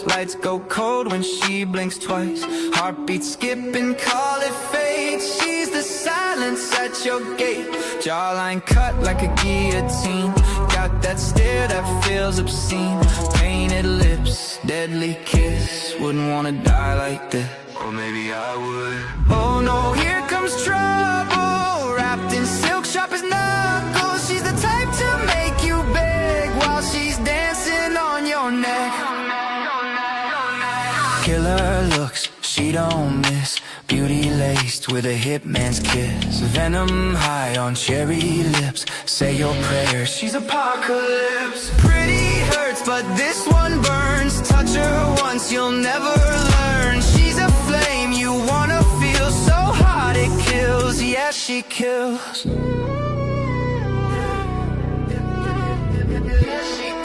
Lights go cold when she blinks twice. Heartbeat skipping, call it fate. She's the silence at your gate. Jawline cut like a guillotine. Got that stare that feels obscene. Painted lips, deadly kiss. Wouldn't wanna die like this. Or maybe I would. Oh no, here comes trouble. Wrapped in silk, sharp as knuckles. She's the type to make you beg while she's dancing on your neck. Killer looks, she don't miss. Beauty laced with a hitman's kiss. Venom high on cherry lips. Say your prayers, she's apocalypse. Pretty hurts, but this one burns. Touch her once, you'll never learn. She's a flame you wanna feel, so hot it kills. Yeah, she kills.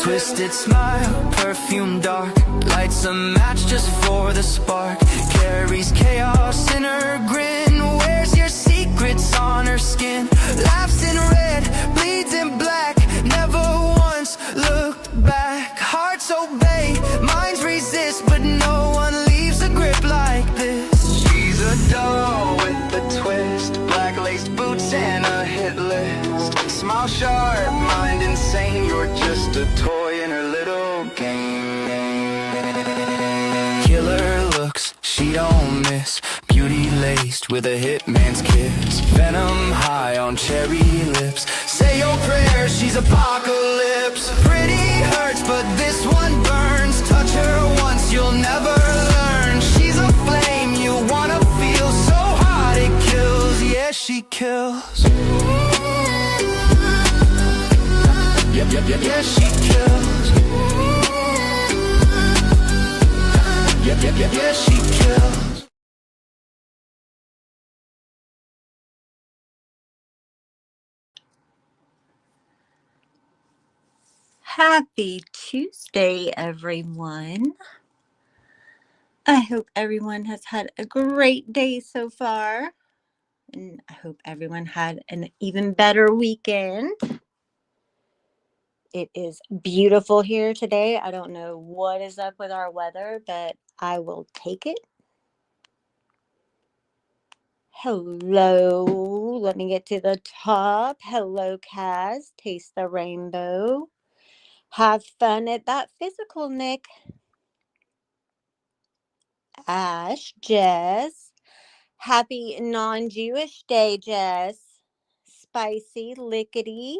Twisted smile, perfume dark. Lights a match just for the spark. Carries chaos in her grin. Wears your secrets on her skin. Laughs in red, bleeds in black. Never once looked back. Hearts obey, minds resist, but no one leaves a grip like this. She's a doll with a twist. Black lace boots and a hit list. Smile sharp, mind insane. You're just a toy in her little game. Killer looks, she don't miss. Beauty laced with a hitman's kiss. Venom high on cherry lips. Say your prayers, she's apocalypse. Pretty hurts, but this one burns. Touch her once, you'll never learn. She's a flame you wanna feel, so hot it kills. Yeah, she kills. Yeah, she kills. Yeah, she kills. Happy Tuesday, everyone. I hope everyone has had a great day so far. And I hope everyone had an even better weekend. It is beautiful here today. I don't know what is up with our weather, but I will take it. Hello. Let me get to the top. Hello, Kaz. Taste the rainbow. Have fun at that physical, Nick. Ash, Jess. Happy non-Jewish day, Jess. Spicy Lickety.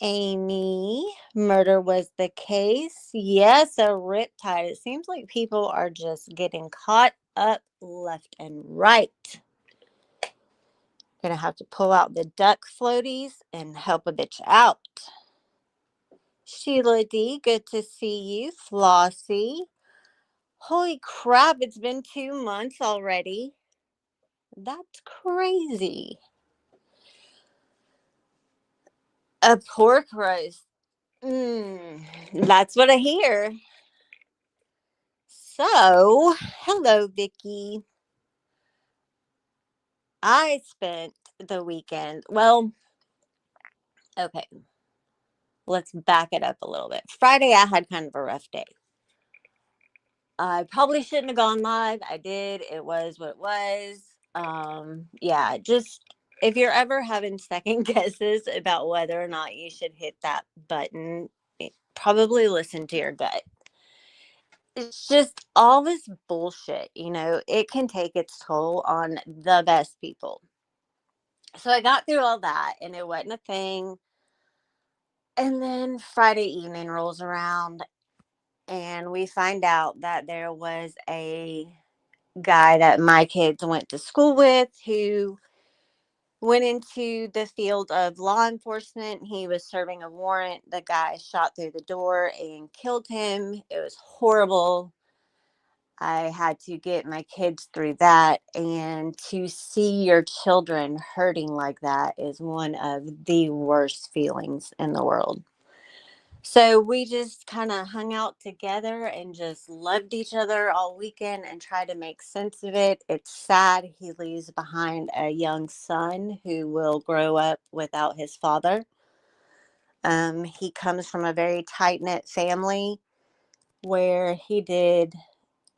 Amy, murder was the case. Yes, a riptide. It seems like people are just getting caught up left and right. Gonna have to pull out the duck floaties and help a bitch out. Sheila D, good to see you. Flossie. Holy crap, it's been 2 months already. That's crazy. A pork roast. That's what I hear. So, hello, Vicky. I spent the weekend. Well, okay. Let's back it up a little bit. Friday, I had kind of a rough day. I probably shouldn't have gone live. I did. It was what it was. Yeah, just if you're ever having second guesses about whether or not you should hit that button, probably listen to your gut. It's just all this bullshit, it can take its toll on the best people. So I got through all that and it wasn't a thing. And then Friday evening rolls around and we find out that there was a guy that my kids went to school with who went into the field of law enforcement. He was serving a warrant. The guy shot through the door and killed him. It was horrible. I had to get my kids through that. And to see your children hurting like that is one of the worst feelings in the world. So we just kind of hung out together and just loved each other all weekend and tried to make sense of it. It's sad he leaves behind a young son who will grow up without his father. He comes from a very tight-knit family. where he did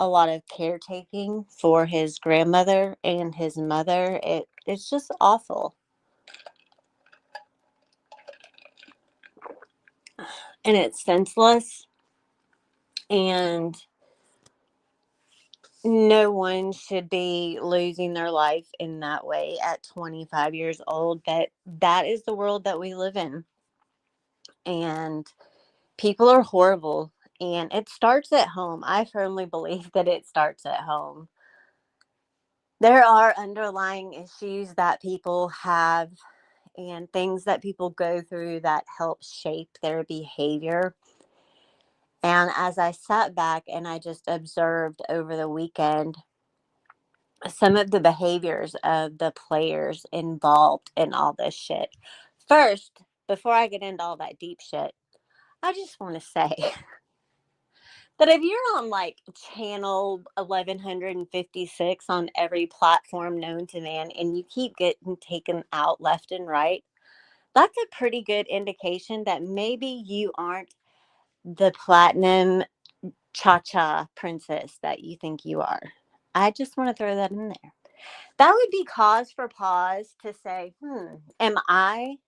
a lot of caretaking for his grandmother and his mother. It's just awful. And it's senseless. And no one should be losing their life in that way at 25 years old. That is the world that we live in. And people are horrible. And it starts at home. I firmly believe that it starts at home. There are underlying issues that people have and things that people go through that help shape their behavior. And as I sat back and I just observed over the weekend some of the behaviors of the players involved in all this shit. First, before I get into all that deep shit, I just want to say that if you're on like channel 1156 on every platform known to man and you keep getting taken out left and right, that's a pretty good indication that maybe you aren't the platinum cha-cha princess that you think you are. I just want to throw that in there. That would be cause for pause to say, am I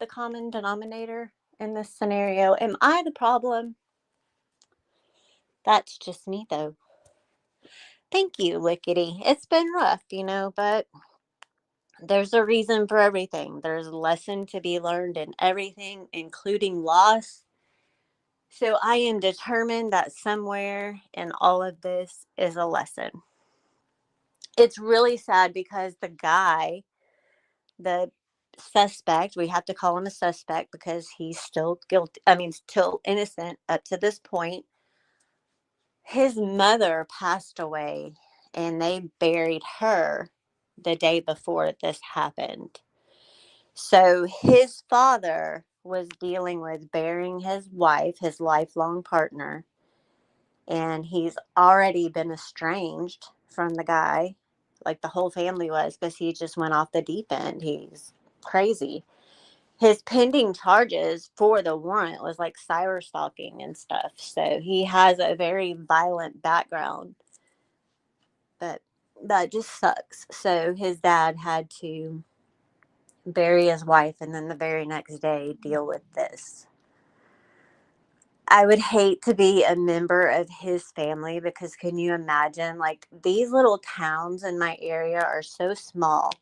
the common denominator in this scenario? Am I the problem? That's just me, though. Thank you, Lickety. It's been rough, but there's a reason for everything. There's a lesson to be learned in everything, including loss. So I am determined that somewhere in all of this is a lesson. It's really sad because the suspect, we have to call him a suspect because he's still guilty. I mean, still innocent up to this point. His mother passed away and they buried her the day before this happened. So his father was dealing with burying his wife, his lifelong partner, and he's already been estranged from the guy, like the whole family was, because he just went off the deep end. He's crazy. His pending charges for the warrant was like cyber stalking and stuff. So he has a very violent background. But that just sucks. So his dad had to bury his wife and then the very next day deal with this. I would hate to be a member of his family because can you imagine, like, these little towns in my area are so small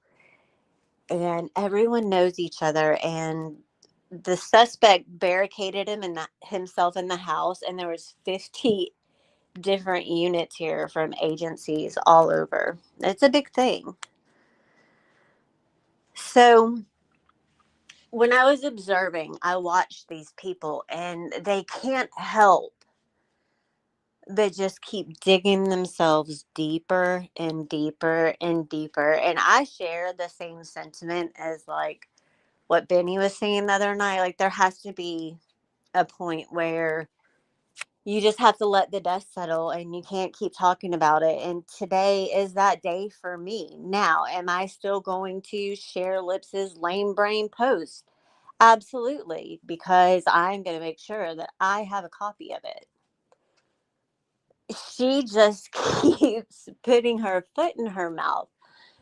and everyone knows each other, and the suspect barricaded himself in the house, and there was 50 different units here from agencies all over. It's a big thing. So when I was observing, I watched these people and they can't help but just keep digging themselves deeper and deeper and deeper. And I share the same sentiment as like what Benny was saying the other night. Like, there has to be a point where you just have to let the dust settle and you can't keep talking about it. And today is that day for me. Now, am I still going to share Lips's lame brain post? Absolutely, because I'm going to make sure that I have a copy of it. She just keeps putting her foot in her mouth.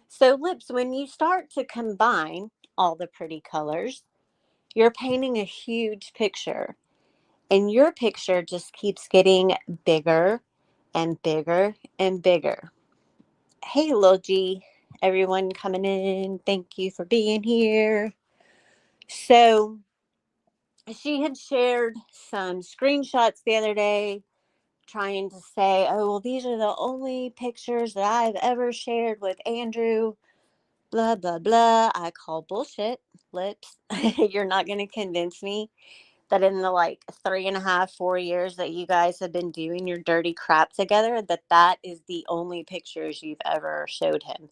So, Lips, when you start to combine all the pretty colors, you're painting a huge picture. And your picture just keeps getting bigger and bigger and bigger. Hey, Lil G, everyone coming in, thank you for being here. So, she had shared some screenshots the other day trying to say, oh, well, these are the only pictures that I've ever shared with Andrew, blah, blah, blah. I call bullshit, Lips. You're not going to convince me that in the like 3.5, 4 years that you guys have been doing your dirty crap together, that is the only pictures you've ever showed him.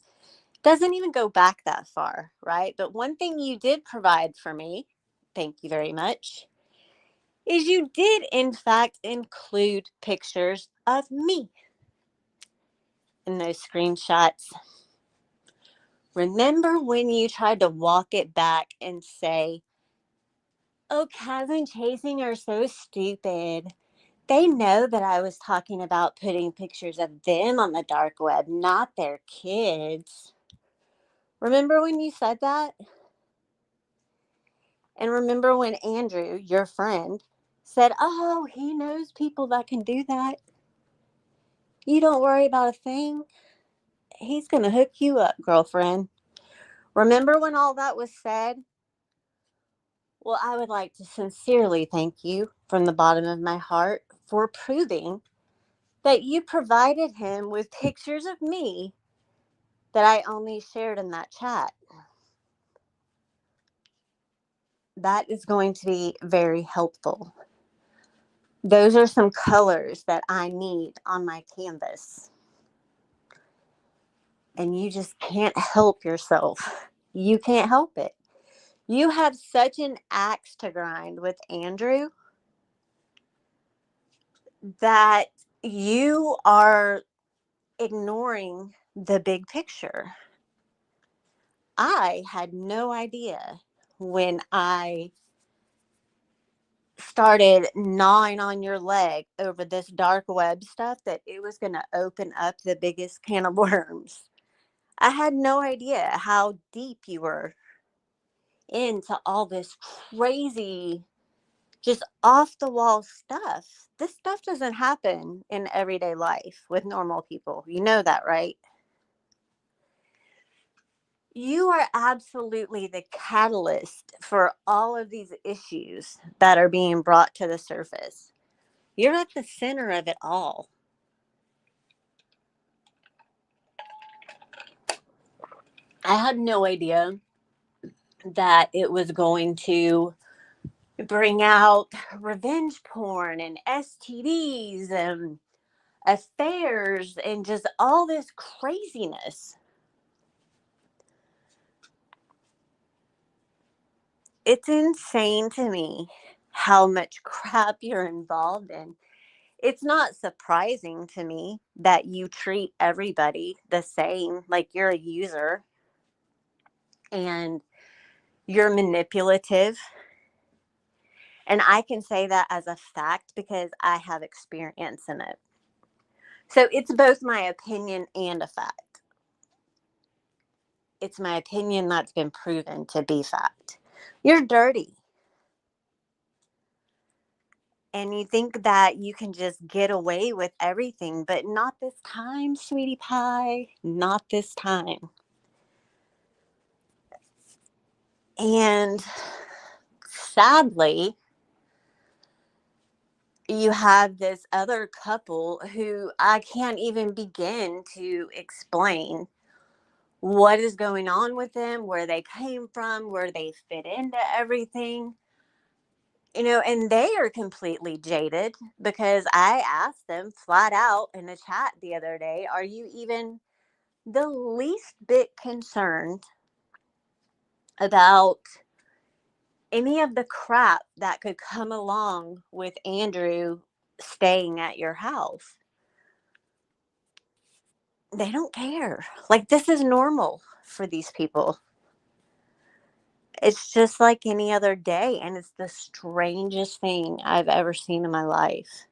Doesn't even go back that far, right? But one thing you did provide for me, thank you very much, is you did in fact include pictures of me in those screenshots. Remember when you tried to walk it back and say, oh, Kaz and Chasing are so stupid. They know that I was talking about putting pictures of them on the dark web, not their kids. Remember when you said that? And remember when Andrew, your friend, said, "Oh, he knows people that can do that. You don't worry about a thing. He's going to hook you up, girlfriend." Remember when all that was said? Well, I would like to sincerely thank you from the bottom of my heart for proving that you provided him with pictures of me that I only shared in that chat. That is going to be very helpful. Those are some colors that I need on my canvas. And you just can't help yourself. You can't help it. You have such an axe to grind with Andrew that you are ignoring the big picture. I had no idea when I started gnawing on your leg over this dark web stuff that it was going to open up the biggest can of worms. I had no idea how deep you were into all this crazy, just off the wall stuff. This stuff doesn't happen in everyday life with normal people. You know that, right? You are absolutely the catalyst for all of these issues that are being brought to the surface. You're at the center of it all. I had no idea that it was going to bring out revenge porn and STDs and affairs and just all this craziness. It's insane to me how much crap you're involved in. It's not surprising to me that you treat everybody the same, like you're a user and you're manipulative. And I can say that as a fact because I have experience in it. So it's both my opinion and a fact. It's my opinion that's been proven to be fact. You're dirty. And you think that you can just get away with everything, but not this time, sweetie pie. Not this time. And sadly, you have this other couple who I can't even begin to explain what is going on with them, where they came from, where they fit into everything. And they are completely jaded because I asked them flat out in a chat the other day, are you even the least bit concerned about any of the crap that could come along with Andrew staying at your house? They don't care. Like, this is normal for these people. It's just like any other day, and it's the strangest thing I've ever seen in my life.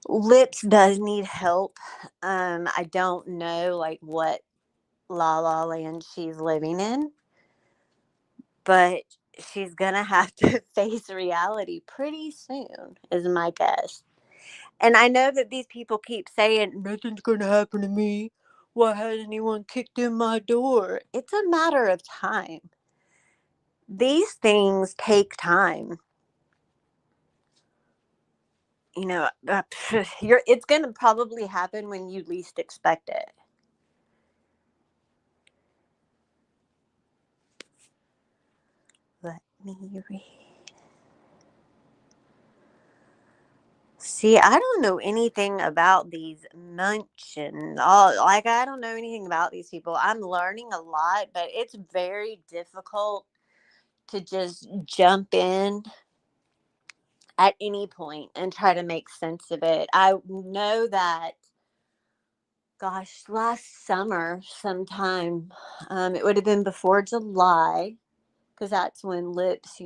Lips does need help. I don't know like what la la land she's living in, but she's gonna have to face reality pretty soon, is my guess. And I know that these people keep saying nothing's gonna happen to me. Why hasn't anyone kicked in my door? It's a matter of time. These things take time. It's going to probably happen when you least expect it. Let me read. See, I don't know anything about these Munchen. Like, I don't know anything about these people. I'm learning a lot, but it's very difficult to just jump in at any point and try to make sense of it. I know that, gosh, last summer sometime, it would have been before July, because that's when Lips,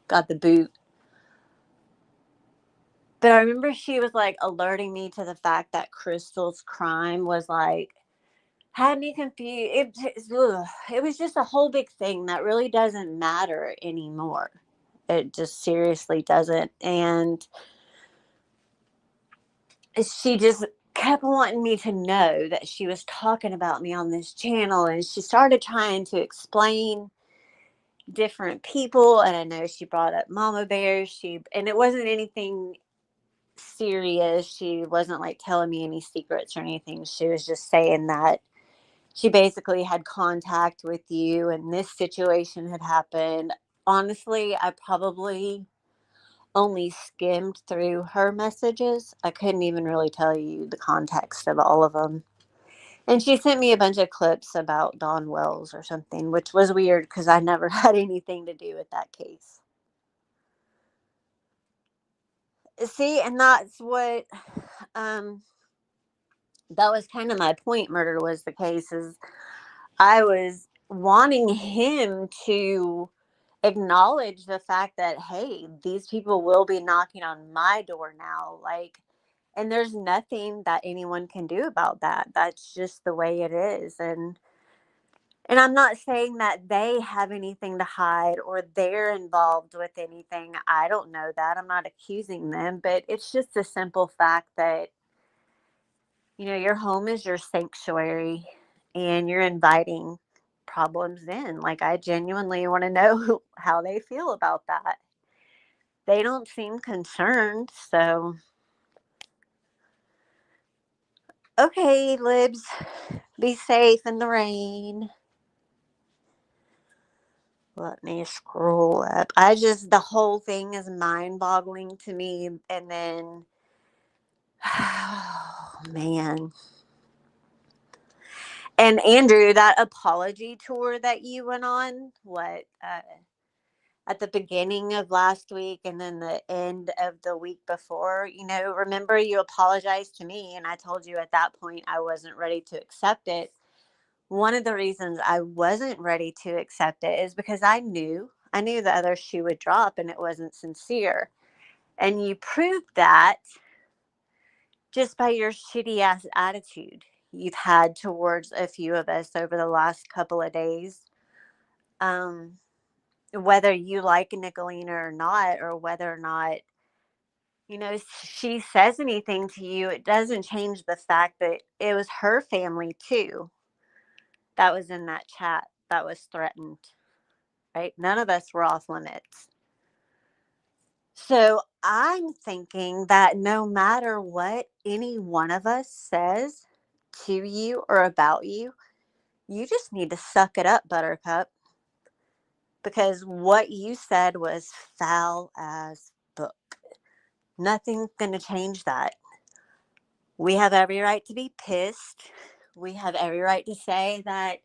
got the boot. But I remember she was like alerting me to the fact that Crystal's crime was like had me confused. It was just a whole big thing that really doesn't matter anymore. It just seriously doesn't. And she just kept wanting me to know that she was talking about me on this channel, and she started trying to explain different people. And I know she brought up mama bears. And it wasn't anything serious. She wasn't like telling me any secrets or anything. She was just saying that she basically had contact with you and this situation had happened. Honestly, I probably only skimmed through her messages. I couldn't even really tell you the context of all of them. And she sent me a bunch of clips about Don Wells or something, which was weird because I never had anything to do with that case. See, and that's what that was kind of my point. Murder was the case. Is I was wanting him to acknowledge the fact that, hey, these people will be knocking on my door now. Like, and there's nothing that anyone can do about that. That's just the way it is. And I'm not saying that they have anything to hide or they're involved with anything. I don't know that. I'm not accusing them, but it's just a simple fact that, your home is your sanctuary and you're inviting problems in. Like, I genuinely want to know how they feel about that. They don't seem concerned, so okay, libs, be safe in the rain. Let me scroll up. The whole thing is mind boggling to me. And then, oh man. And Andrew, that apology tour that you went on, at the beginning of last week and then the end of the week before, remember you apologized to me and I told you at that point I wasn't ready to accept it. One of the reasons I wasn't ready to accept it is because I knew the other shoe would drop and it wasn't sincere. And you proved that just by your shitty ass attitude you've had towards a few of us over the last couple of days. Whether you like Nicolina or not, or whether or not, she says anything to you, it doesn't change the fact that it was her family too that was in that chat that was threatened, right? None of us were off limits. So I'm thinking that no matter what any one of us says to you or about you, you just need to suck it up, Buttercup, because what you said was foul as book. Nothing's going to change that. We have every right to be pissed. We have every right to say that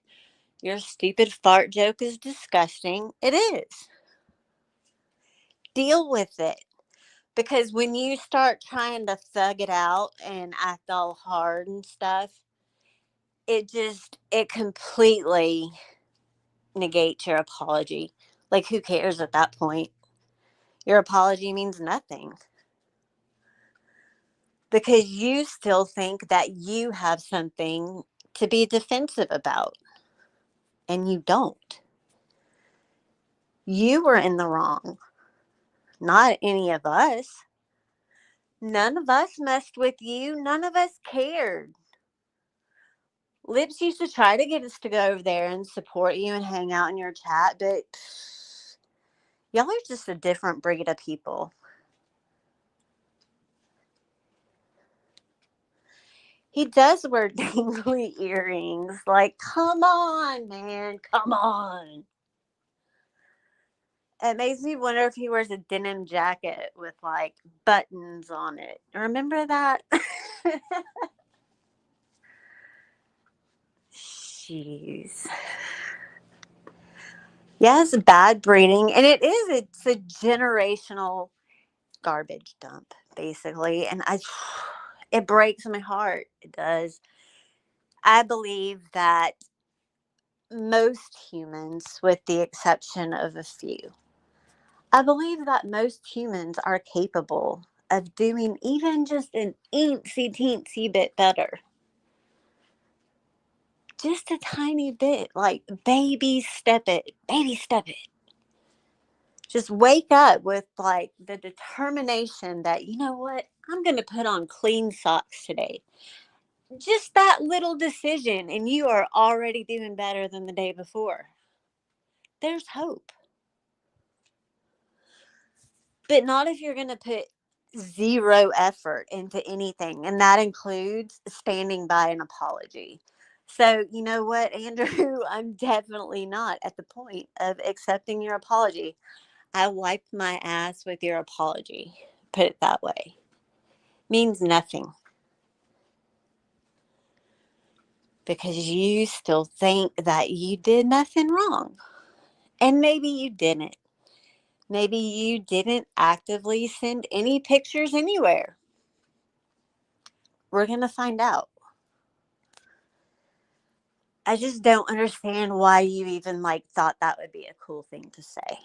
your stupid fart joke is disgusting. It is. Deal with it. Because when you start trying to thug it out and act all hard and stuff, it completely negates your apology. Like, who cares at that point? Your apology means nothing. Because you still think that you have something to be defensive about. And you don't. You were in the wrong. Not any of us. None of us messed with you. None of us cared. Lips used to try to get us to go over there and support you and hang out in your chat, but y'all are just a different breed of people. He does wear dangly earrings. Like, come on, man. Come on. It makes me wonder if he wears a denim jacket with, like, buttons on it. Remember that? Jeez. Yeah, it's bad breeding. And it's a generational garbage dump, basically. And it breaks my heart. It does. I believe that most humans, with the exception of a few, I believe that most humans are capable of doing even just an eensy teensy bit better. Just a tiny bit, like baby step it, baby step it. Just wake up with like the determination that, you know what, I'm going to put on clean socks today. Just that little decision, and you are already doing better than the day before. There's hope. But not if you're going to put zero effort into anything, and that includes standing by an apology. So, you know what, Andrew? I'm definitely not at the point of accepting your apology. I wiped my ass with your apology. Put it that way. Means nothing. Because you still think that you did nothing wrong. And maybe you didn't. Maybe you didn't actively send any pictures anywhere. We're going to find out. I just don't understand why you even thought that would be a cool thing to say.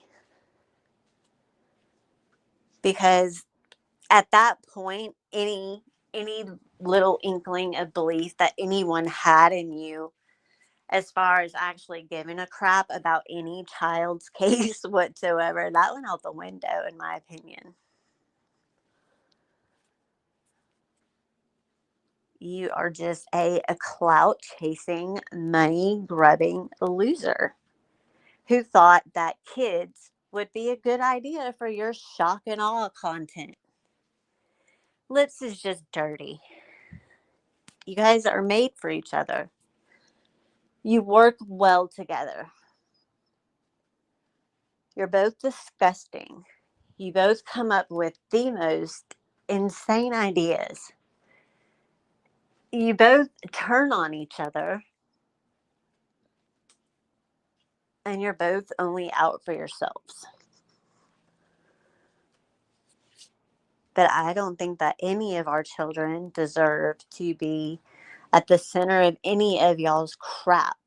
Because at that point, any little inkling of belief that anyone had in you, as far as actually giving a crap about any child's case whatsoever, that went out the window, in my opinion. You are just a clout chasing, money grubbing loser who thought that kids would be a good idea for your shock and awe content. Lips is just dirty. You guys are made for each other. You work well together. You're both disgusting. You both come up with the most insane ideas. You both turn on each other. And you're both only out for yourselves. But I don't think that any of our children deserve to be at the center of any of y'all's crap.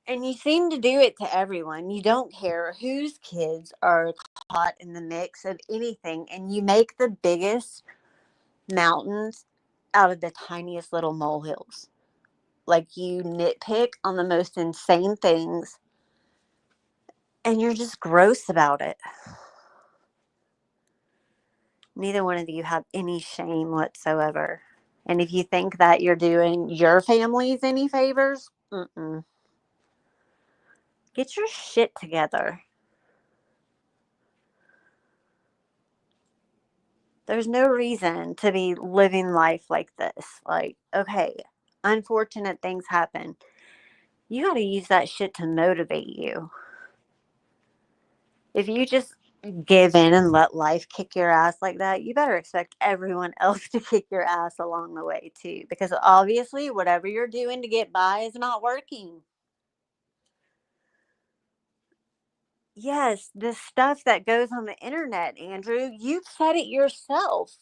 And you seem to do it to everyone. You don't care whose kids are caught in the mix of anything. And you make the biggest mountains out of the tiniest little molehills. Like, you nitpick on the most insane things. And you're just gross about it. Neither one of you have any shame whatsoever. And if you think that you're doing your families any favors, get your shit together. There's no reason to be living life like this. Like, okay, unfortunate things happen. You got to use that shit to motivate you. If you just give in and let life kick your ass like that, you better expect everyone else to kick your ass along the way too. Because obviously, whatever you're doing to get by is not working. Yes, the stuff that goes on the internet, Andrew, you've said it yourself.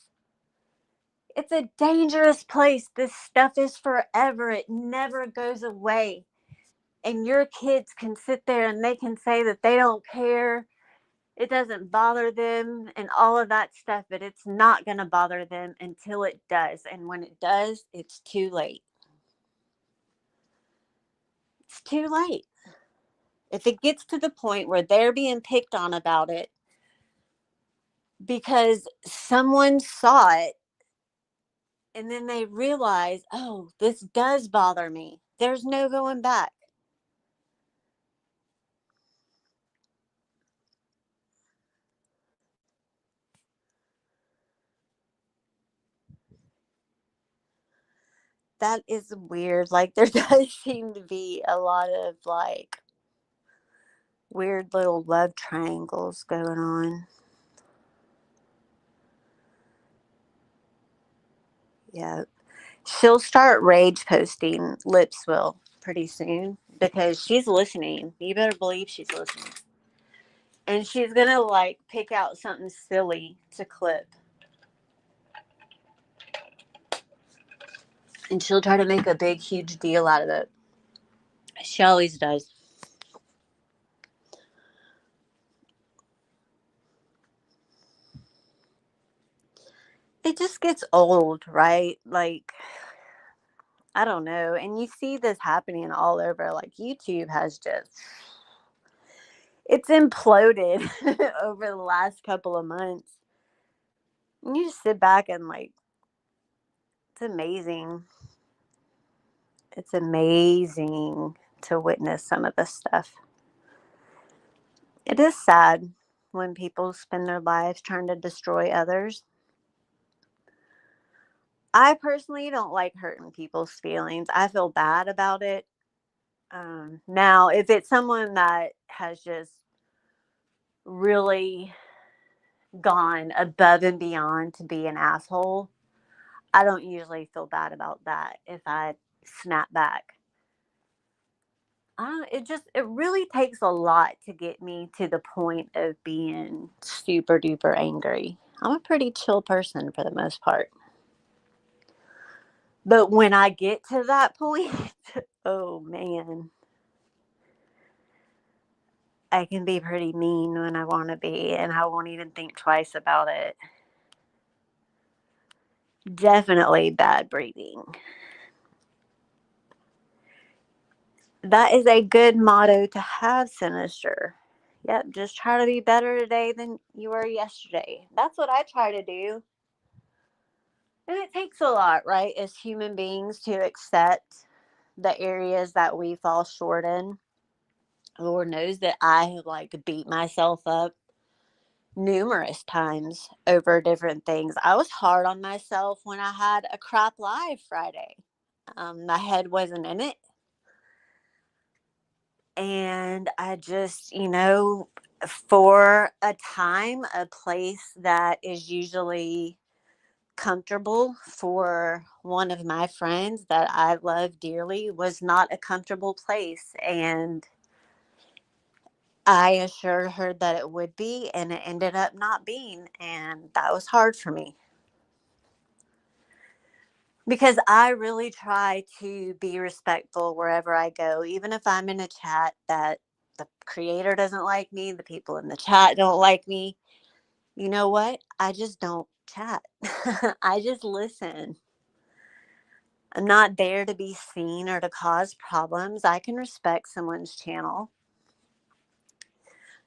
It's a dangerous place. This stuff is forever. It never goes away. And your kids can sit there and they can say that they don't care. It doesn't bother them and all of that stuff, but it's not going to bother them until it does. And when it does, it's too late. It's too late. If it gets to the point where they're being picked on about it because someone saw it and then they realize, oh, this does bother me, there's no going back. That is weird. Like, there does seem to be a lot of weird little love triangles going on. Yeah. She'll start rage posting, Lips will, pretty soon, because she's listening. You better believe she's listening. And she's going to pick out something silly to clip. And she'll try to make a big, huge deal out of it. She always does. it just gets old, right? Like, I don't know. And you see this happening all over. Like, YouTube has just, it's imploded over the last couple of months. And you just sit back and, like, it's amazing. It's amazing to witness some of this stuff. It is sad when people spend their lives trying to destroy others. I personally don't like hurting people's feelings. I feel bad about it. Now, if it's someone that has just really gone above and beyond to be an asshole, I don't usually feel bad about that if I snap back. It really takes a lot to get me to the point of being super duper angry. I'm a pretty chill person for the most part. But when I get to that point, oh man, I can be pretty mean when I want to be, and I won't even think twice about it. Definitely bad breathing. That is a good motto to have, Sinister. Yep, just try to be better today than you were yesterday. That's what I try to do. And it takes a lot, right, as human beings to accept the areas that we fall short in. Lord knows that I have like beat myself up numerous times over different things. I was hard on myself when I had a crap live Friday. My head wasn't in it. And I just, for a time, a place that is usually comfortable for one of my friends that I love dearly was not a comfortable place. And I assured her that it would be, and it ended up not being. And that was hard for me because I really try to be respectful wherever I go, even if I'm in a chat that the creator doesn't like me, the people in the chat don't like me. You know what? I just don't chat. I just listen. I'm not there to be seen or to cause problems. I can respect someone's channel.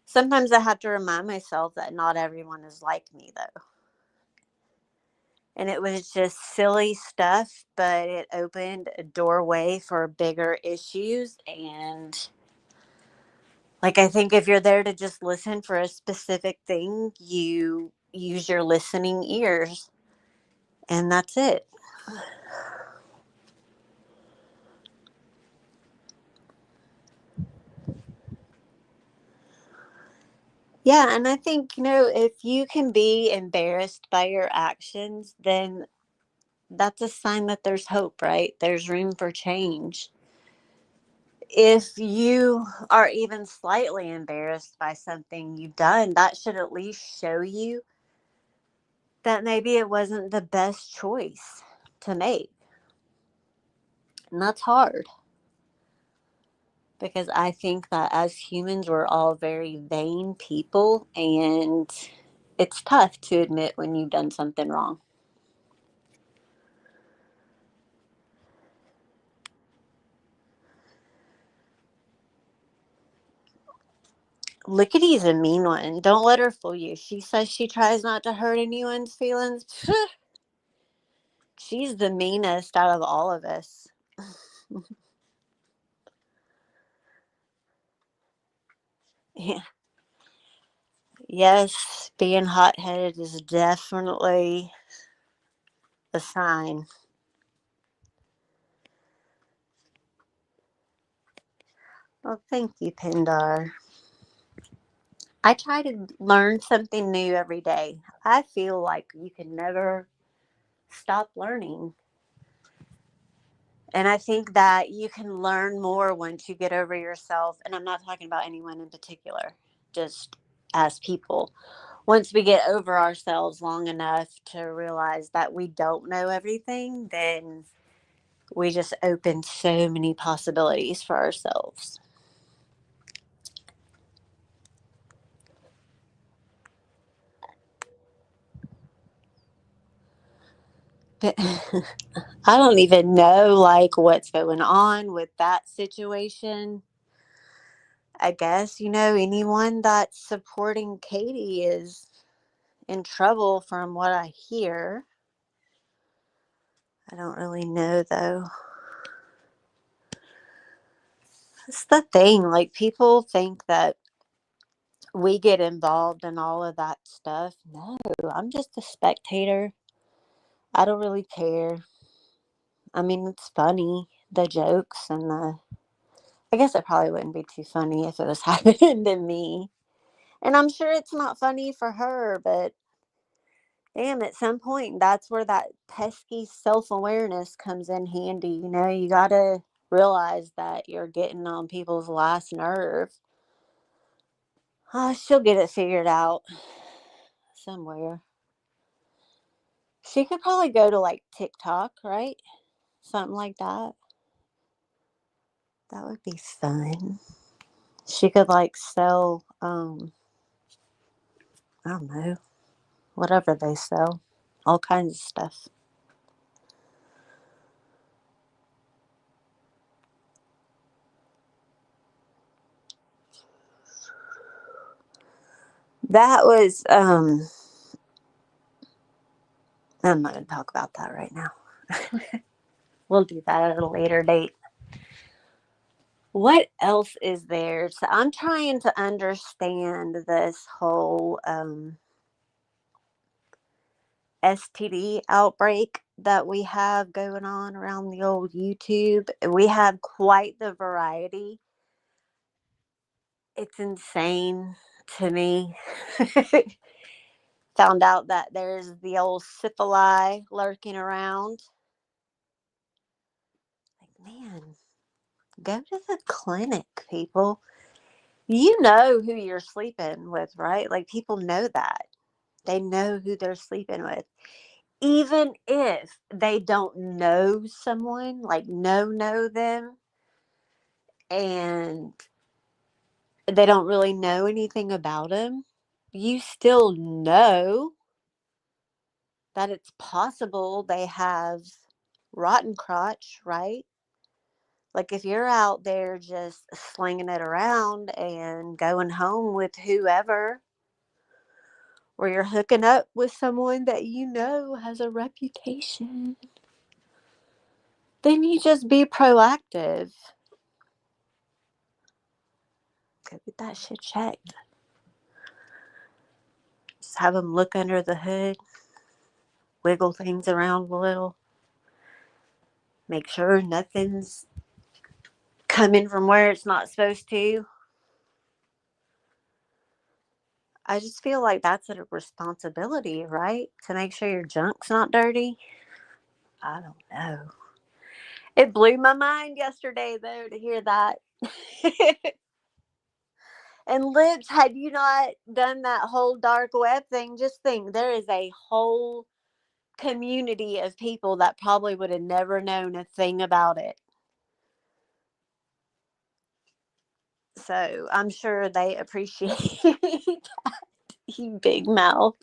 Sometimes I have to remind myself that not everyone is like me, though. And it was just silly stuff, but it opened a doorway for bigger issues. And, like, I think if you're there to just listen for a specific thing, you use your listening ears. And that's it. Yeah, and I think, if you can be embarrassed by your actions, then that's a sign that there's hope, right? There's room for change. If you are even slightly embarrassed by something you've done, that should at least show you that maybe it wasn't the best choice to make. And that's hard because I think that as humans, we're all very vain people, and it's tough to admit when you've done something wrong. Lickity's a mean one. Don't let her fool you. She says she tries not to hurt anyone's feelings. She's the meanest out of all of us. Yeah. Yes, being hot headed is definitely a sign. Well, thank you, Pindar. I try to learn something new every day. I feel like you can never stop learning. And I think that you can learn more once you get over yourself. And I'm not talking about anyone in particular, just as people. Once we get over ourselves long enough to realize that we don't know everything, then we just open so many possibilities for ourselves. But I don't even know like what's going on with that situation. I guess, anyone that's supporting Katie is in trouble from what I hear. I don't really know though. It's the thing, like people think that we get involved in all of that stuff. No, I'm just a spectator. I don't really care. I mean, it's funny, the jokes and I guess it probably wouldn't be too funny if it was happening to me. And I'm sure it's not funny for her, but damn, at some point, that's where that pesky self awareness comes in handy. You got to realize that you're getting on people's last nerve. She'll get it figured out somewhere. She could probably go to like TikTok, right? Something like that. That would be fun. She could like sell, I don't know, whatever they sell, all kinds of stuff. That was, I'm not going to talk about that right now. We'll do that at a later date. What else is there? So I'm trying to understand this whole STD outbreak that we have going on around the old YouTube. We have quite the variety. It's insane to me. Found out that there's the old syphilis lurking around. Like, man, go to the clinic, people. You know who you're sleeping with, right? Like, people know that. They know who they're sleeping with. Even if they don't know someone, like know them, and they don't really know anything about them, you still know that it's possible they have rotten crotch, right? Like if you're out there just slinging it around and going home with whoever, or you're hooking up with someone that you know has a reputation, then you just be proactive. Go get that shit checked. Just have them look under the hood, wiggle things around a little, make sure nothing's coming from where it's not supposed to. I just feel like that's a responsibility, right? To make sure your junk's not dirty. I don't know. It blew my mind yesterday, though, to hear that. And Lips, had you not done that whole dark web thing, just think there is a whole community of people that probably would have never known a thing about it. So I'm sure they appreciate that, you big mouth.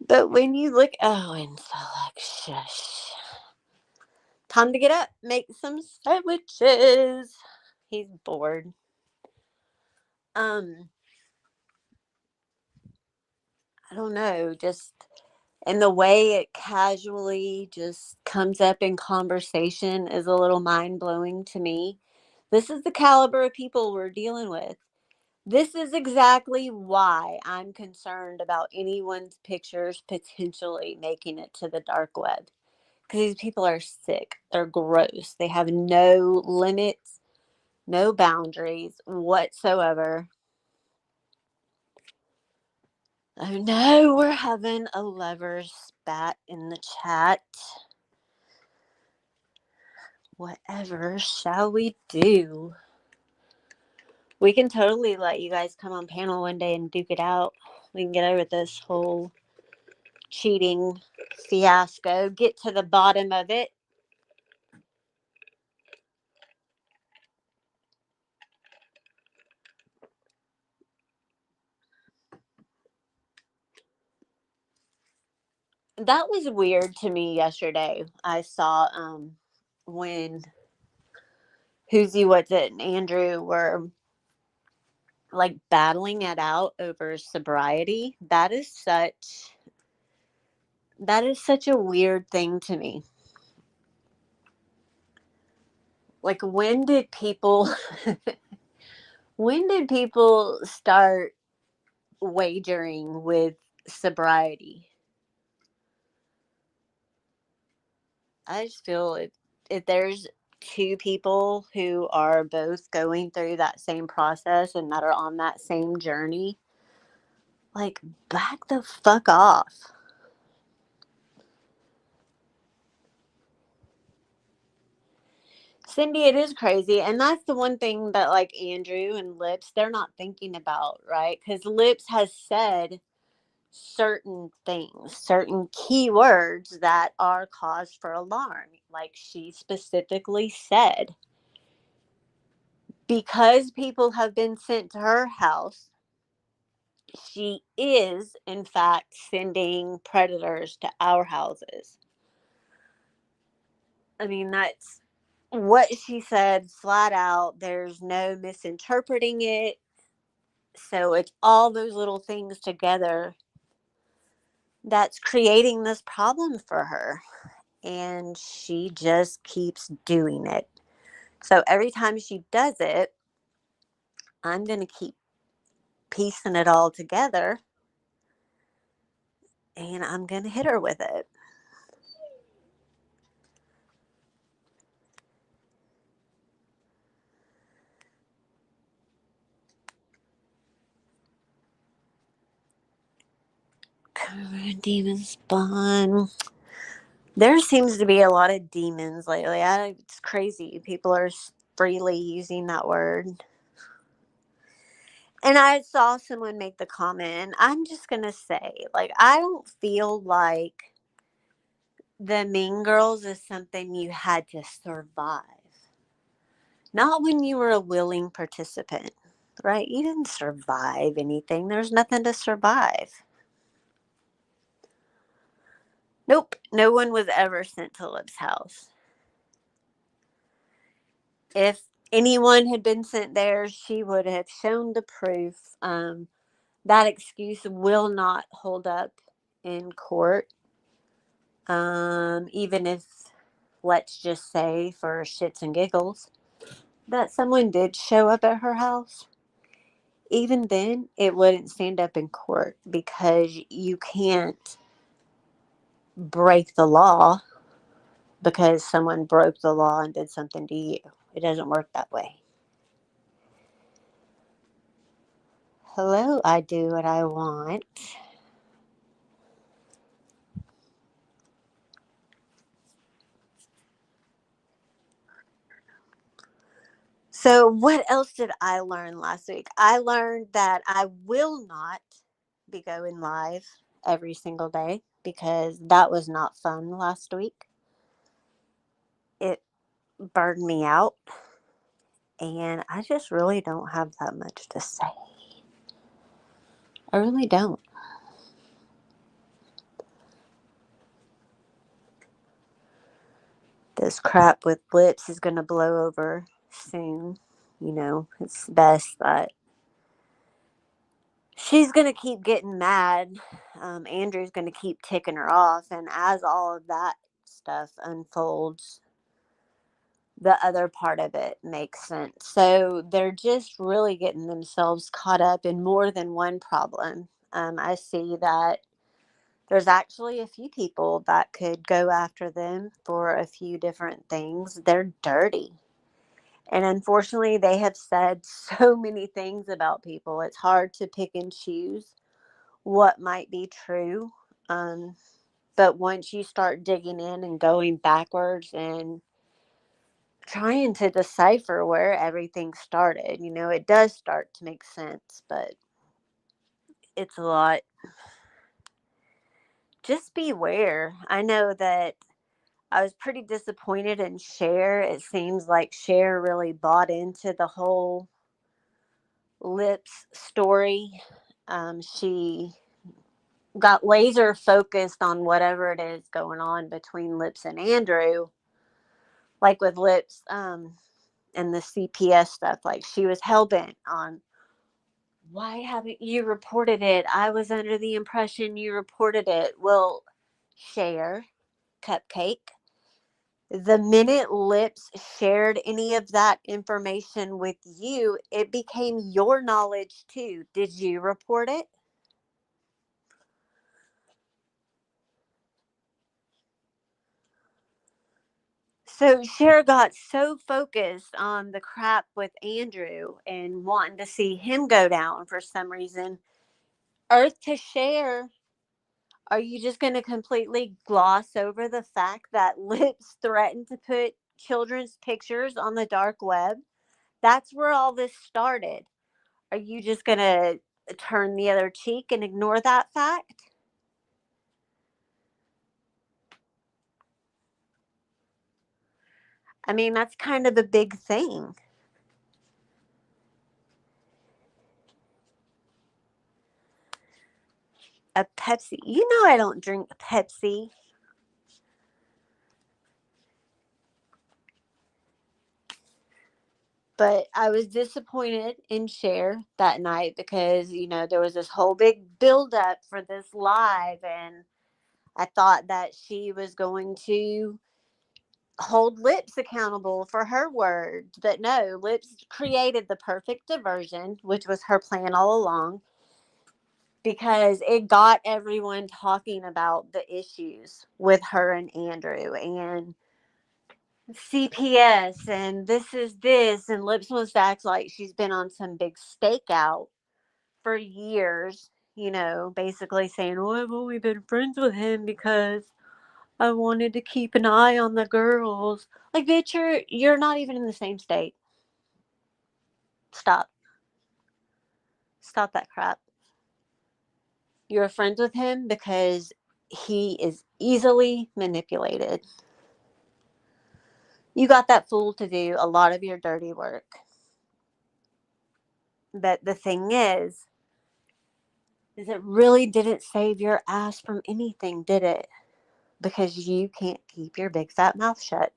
But when you look, oh, and so like, shush. Time to get up, make some sandwiches. He's bored. Um, I don't know, just and the way it casually just comes up in conversation is a little mind blowing to me. This is the caliber of people we're dealing with. This is exactly why I'm concerned about anyone's pictures potentially making it to the dark web. Because these people are sick. They're gross. They have no limits, no boundaries whatsoever. Oh no, we're having a lover's spat in the chat. Whatever shall we do? We can totally let you guys come on panel one day and duke it out. We can get over this whole cheating fiasco, get to the bottom of it. that was weird to me yesterday. I saw when Whoosy, what's it, and Andrew were like battling it out over sobriety. That is such a weird thing to me. Like, when did people start wagering with sobriety? I just feel if there's two people who are both going through that same process and that are on that same journey, like, back the fuck off. Cindy, it is crazy. And that's the one thing that, like, Andrew and Lips, they're not thinking about, right? Because Lips has said certain things, certain keywords that are cause for alarm. Like, she specifically said, because people have been sent to her house, she is, in fact, sending predators to our houses. I mean, that's what she said flat out. There's no misinterpreting it. So it's all those little things together that's creating this problem for her. And she just keeps doing it. So every time she does it, I'm going to keep piecing it all together and I'm going to hit her with it. Demon spawn. There seems to be a lot of demons lately. It's crazy. People are freely using that word. And I saw someone make the comment. I'm just going to say, like, I don't feel like the Mean Girls is something you had to survive. Not when you were a willing participant, right? You didn't survive anything. There's nothing to survive. Nope. No one was ever sent to Liv's house. If anyone had been sent there, she would have shown the proof. That excuse will not hold up in court. Even if, let's just say, for shits and giggles, that someone did show up at her house, even then, it wouldn't stand up in court because you can't break the law because someone broke the law and did something to you. It doesn't work that way. Hello, I do what I want. So, what else did I learn last week? I learned that I will not be going live every single day because that was not fun last week. It burned me out, and I just really don't have that much to say. I really don't. This crap with Lips is going to blow over soon. It's best that she's going to keep getting mad. Andrew's going to keep ticking her off. And as all of that stuff unfolds, the other part of it makes sense. So they're just really getting themselves caught up in more than one problem. I see that there's actually a few people that could go after them for a few different things. They're dirty. And unfortunately, they have said so many things about people. It's hard to pick and choose what might be true. But once you start digging in and going backwards and trying to decipher where everything started, it does start to make sense, but it's a lot. Just beware. I know that I was pretty disappointed in Cher. It seems like Cher really bought into the whole Lips story. She got laser focused on whatever it is going on between Lips and Andrew. Like with Lips, and the CPS stuff, like she was hell bent on, why haven't you reported it? I was under the impression you reported it. Well, share, Cupcake. The minute Lips shared any of that information with you, it became your knowledge too. Did you report it? So Cher got so focused on the crap with Andrew and wanting to see him go down for some reason. Earth to Cher, are you just going to completely gloss over the fact that Lips threatened to put children's pictures on the dark web? That's where all this started. Are you just going to turn the other cheek and ignore that fact? I mean, that's kind of the big thing. A Pepsi. You know I don't drink Pepsi. But I was disappointed in Cher that night because, there was this whole big build up for this live, and I thought that she was going to hold Lips accountable for her words. But no, Lips created the perfect diversion, which was her plan all along, because it got everyone talking about the issues with her and Andrew and CPS and this is this, and Lips wants to act like she's been on some big stakeout for years, basically saying, "Oh, I've only been friends with him because I wanted to keep an eye on the girls." Like, bitch, you're not even in the same state. Stop. Stop that crap. You're friends with him because he is easily manipulated. You got that fool to do a lot of your dirty work. But the thing is it really didn't save your ass from anything, did it? Because you can't keep your big fat mouth shut.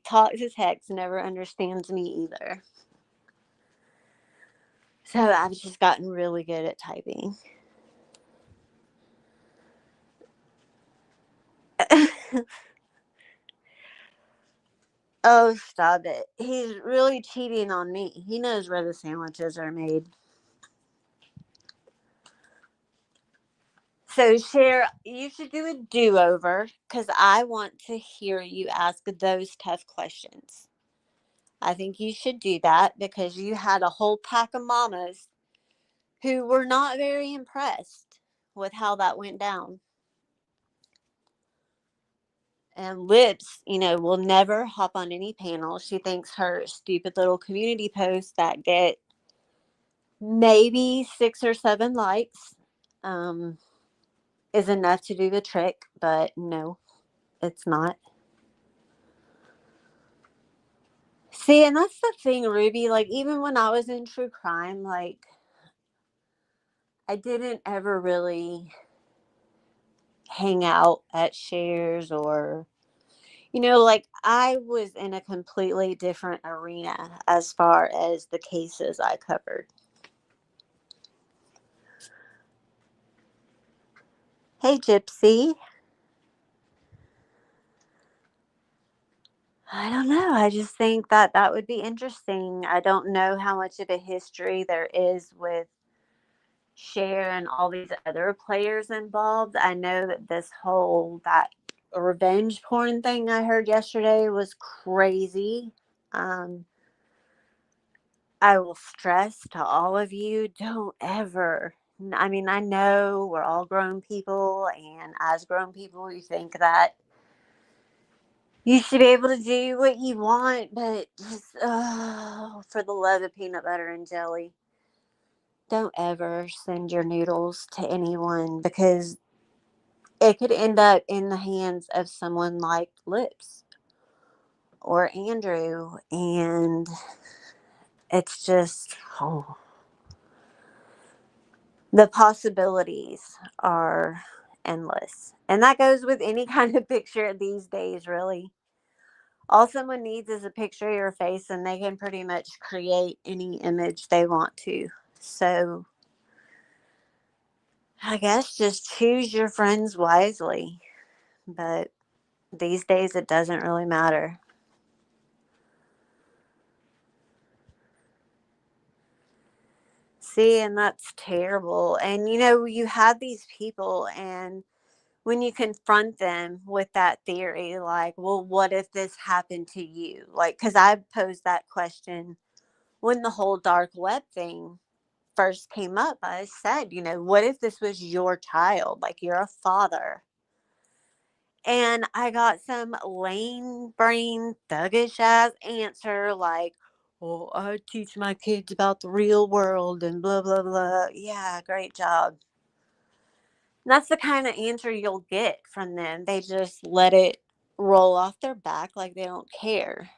Talks as hex never understands me either. So I've just gotten really good at typing. Oh, stop it. He's really cheating on me. He knows where the sandwiches are made. So, Cher, you should do a do over because I want to hear you ask those tough questions. I think you should do that because you had a whole pack of mamas who were not very impressed with how that went down. And Lips, will never hop on any panel. She thinks her stupid little community posts that get maybe 6 or 7 likes um, is enough to do the trick, but no, it's not. See, and that's the thing, Ruby. Like, even when I was in true crime, like, I didn't ever really hang out at shares or, like, I was in a completely different arena as far as the cases I covered. Hey, Gypsy. I don't know. I just think that that would be interesting. I don't know how much of a history there is with Cher and all these other players involved. I know that that revenge porn thing I heard yesterday was crazy. Um, I will stress to all of you, don't ever. I mean, I know we're all grown people, and as grown people, you think that you should be able to do what you want, but just, oh, for the love of peanut butter and jelly, don't ever send your noodles to anyone because it could end up in the hands of someone like Lips or Andrew, and it's just, oh. The possibilities are endless. And that goes with any kind of picture these days, really. All someone needs is a picture of your face, and they can pretty much create any image they want to. So, I guess just choose your friends wisely. But these days, it doesn't really matter. See, and that's terrible. And you have these people, and when you confront them with that theory, like, well, what if this happened to you? Like, because I posed that question when the whole dark web thing first came up. I said, what if this was your child? Like, you're a father. And I got some lame brain, thuggish ass answer like, well, I teach my kids about the real world and blah, blah, blah. Yeah, great job. And that's the kind of answer you'll get from them. They just let it roll off their back like they don't care.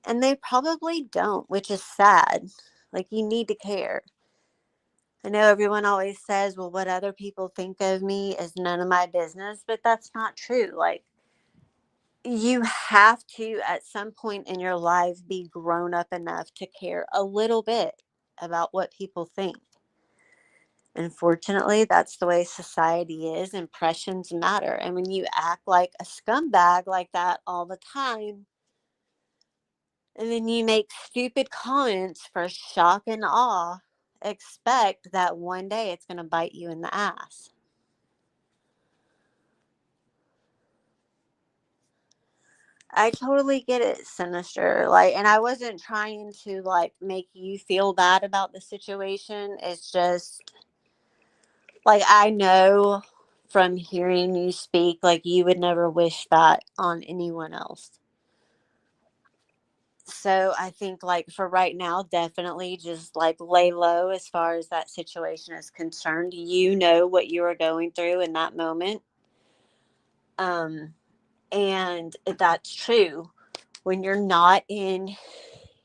And they probably don't, which is sad. Like, you need to care. I know everyone always says, well, what other people think of me is none of my business, but that's not true. Like, you have to, at some point in your life, be grown up enough to care a little bit about what people think. Unfortunately, that's the way society is. Impressions matter. And when you act like a scumbag like that all the time, and then you make stupid comments for shock and awe, expect that one day it's going to bite you in the ass. I totally get it, Sinister. Like, and I wasn't trying to like make you feel bad about the situation. It's just like I know from hearing you speak, like you would never wish that on anyone else. So I think like for right now, definitely just like lay low as far as that situation is concerned. You know what you were going through in that moment. Um, and that's true. When you're not in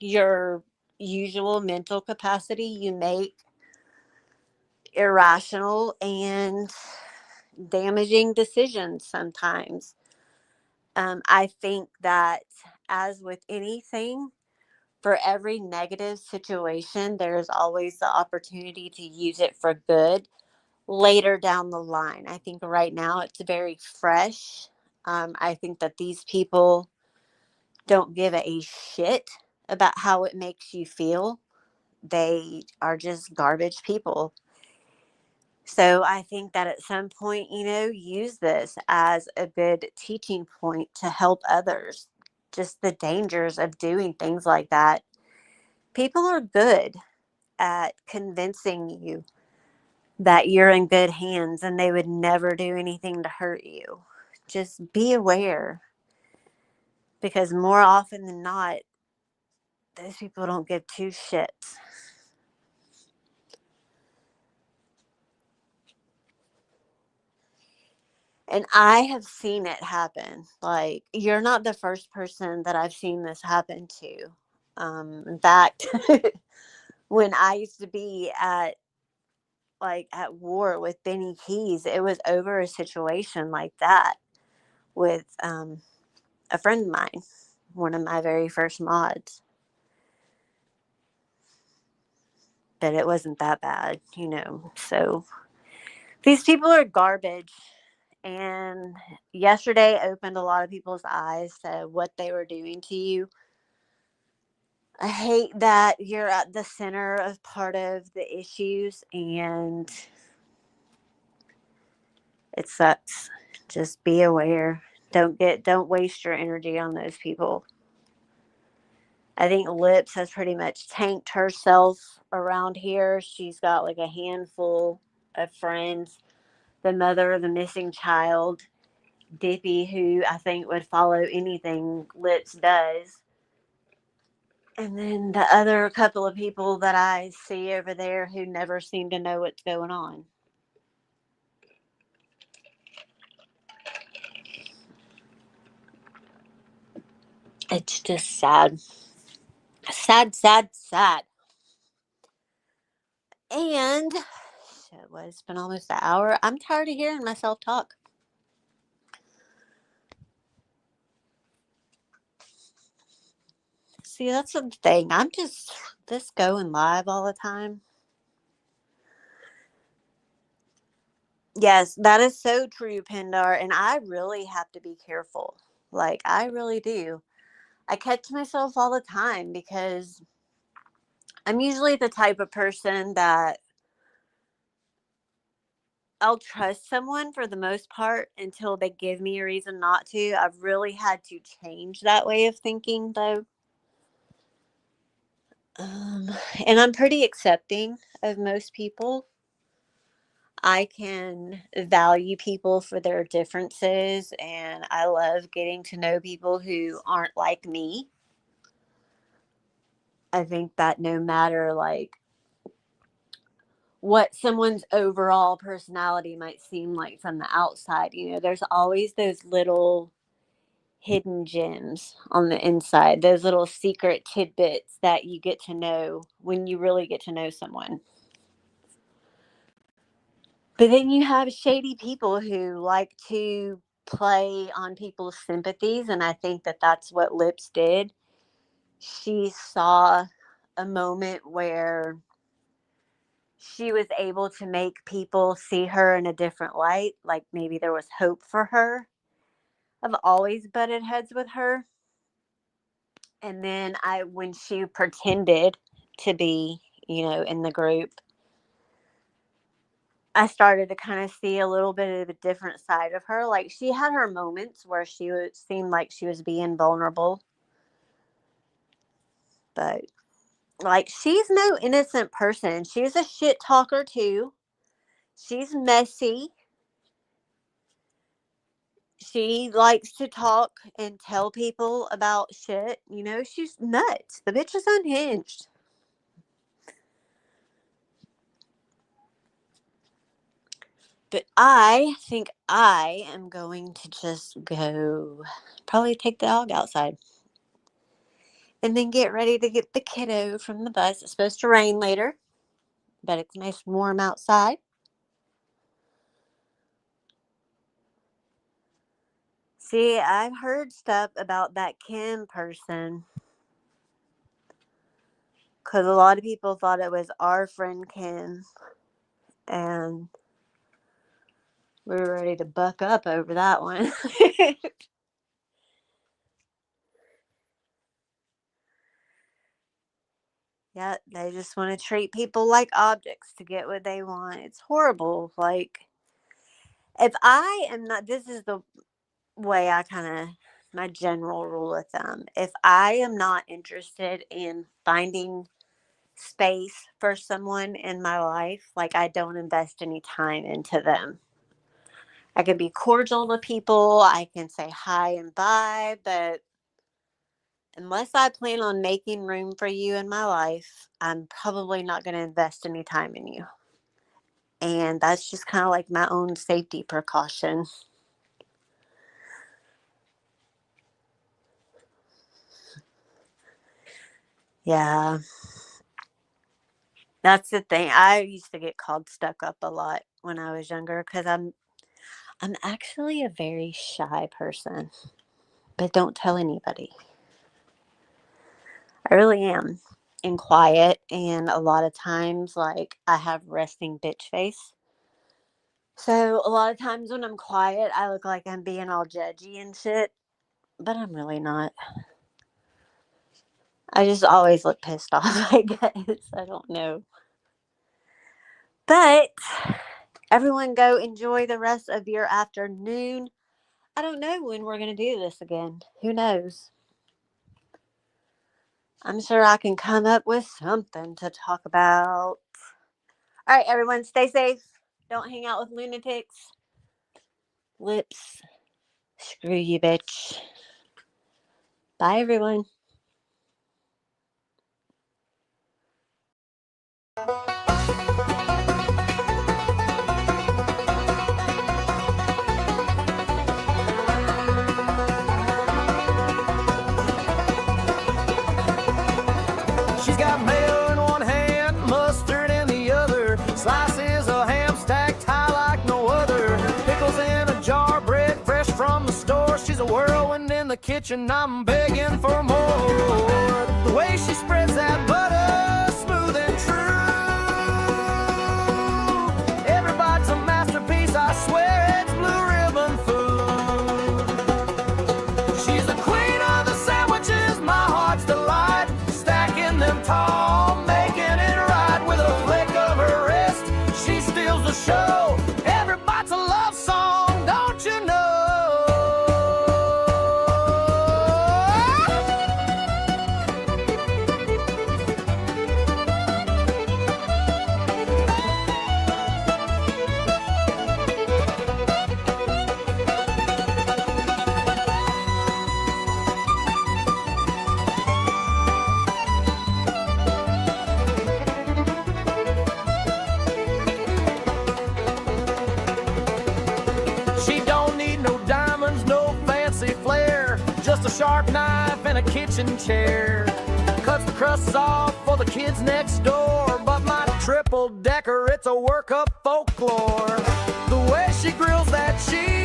your usual mental capacity, you make irrational and damaging decisions sometimes. I think that, as with anything, for every negative situation, there's always the opportunity to use it for good later down the line. I think right now it's very fresh. I think that these people don't give a shit about how it makes you feel. They are just garbage people. So I think that at some point, use this as a good teaching point to help others. Just the dangers of doing things like that. People are good at convincing you that you're in good hands and they would never do anything to hurt you. Just be aware, because more often than not, those people don't give two shits. And I have seen it happen. Like, you're not the first person that I've seen this happen to. In fact, when I used to be at war with Benny Keys, it was over a situation like that with a friend of mine, one of my very first mods. But it wasn't that bad. So these people are garbage. And yesterday opened a lot of people's eyes to what they were doing to you. I hate that you're at the center of part of the issues, and it sucks. Just be aware. Don't waste your energy on those people. I think Lips has pretty much tanked herself around here. She's got like a handful of friends. The mother of the missing child, Dippy, who I think would follow anything Lips does. And then the other couple of people that I see over there who never seem to know what's going on. It's just sad. Sad, sad, sad. And it was been almost an hour. I'm tired of hearing myself talk. See, that's the thing. I'm just this going live all the time. Yes, that is so true, Pindar. And I really have to be careful. Like, I really do. I catch myself all the time because I'm usually the type of person that I'll trust someone for the most part until they give me a reason not to. I've really had to change that way of thinking, though. Um, and I'm pretty accepting of most people. I can value people for their differences, and I love getting to know people who aren't like me. I think that no matter like what someone's overall personality might seem like from the outside, there's always those little hidden gems on the inside, those little secret tidbits that you get to know when you really get to know someone. But then you have shady people who like to play on people's sympathies, and I think that that's what Lips did. She saw a moment where she was able to make people see her in a different light, like maybe there was hope for her. I've always butted heads with her. And then when she pretended to be, in the group, I started to kind of see a little bit of a different side of her. Like, she had her moments where she would seem like she was being vulnerable. But, like, she's no innocent person. She's a shit talker, too. She's messy. She likes to talk and tell people about shit. She's nuts. The bitch is unhinged. But I think I am going to just go probably take the dog outside and then get ready to get the kiddo from the bus. It's supposed to rain later, but it's nice and warm outside. See, I've heard stuff about that Kim person because a lot of people thought it was our friend Kim, and we were ready to buck up over that one. Yeah, they just want to treat people like objects to get what they want. It's horrible. Like, if I am not, this is the way I kind of, my general rule of thumb. If I am not interested in finding space for someone in my life, like, I don't invest any time into them. I can be cordial to people, I can say hi and bye, but unless I plan on making room for you in my life, I'm probably not going to invest any time in you. And that's just kind of like my own safety precaution. Yeah. That's the thing. I used to get called stuck up a lot when I was younger because I'm actually a very shy person, but don't tell anybody. I really am. And quiet, and a lot of times, like, I have resting bitch face. So a lot of times when I'm quiet, I look like I'm being all judgy and shit, but I'm really not. I just always look pissed off, I guess. I don't know. But everyone go enjoy the rest of your afternoon. I don't know when we're going to do this again. Who knows? I'm sure I can come up with something to talk about. All right, everyone, stay safe. Don't hang out with lunatics. Lips. Screw you, bitch. Bye, everyone. She's got mayo in one hand, mustard in the other. the kitchen, I'm begging for more. The way she spreads that butter, smooth and true. Every bite's a masterpiece, I swear it's blue ribbon food. She's the queen of the sandwiches, my heart's delight. Stacking them tall, making it right with a flick of her wrist. She steals the show. Every bite's a love song, don't you know? Just a sharp knife and a kitchen chair. Cuts the crusts off for the kids next door. But my triple-decker, it's a work of folklore. The way she grills that cheese,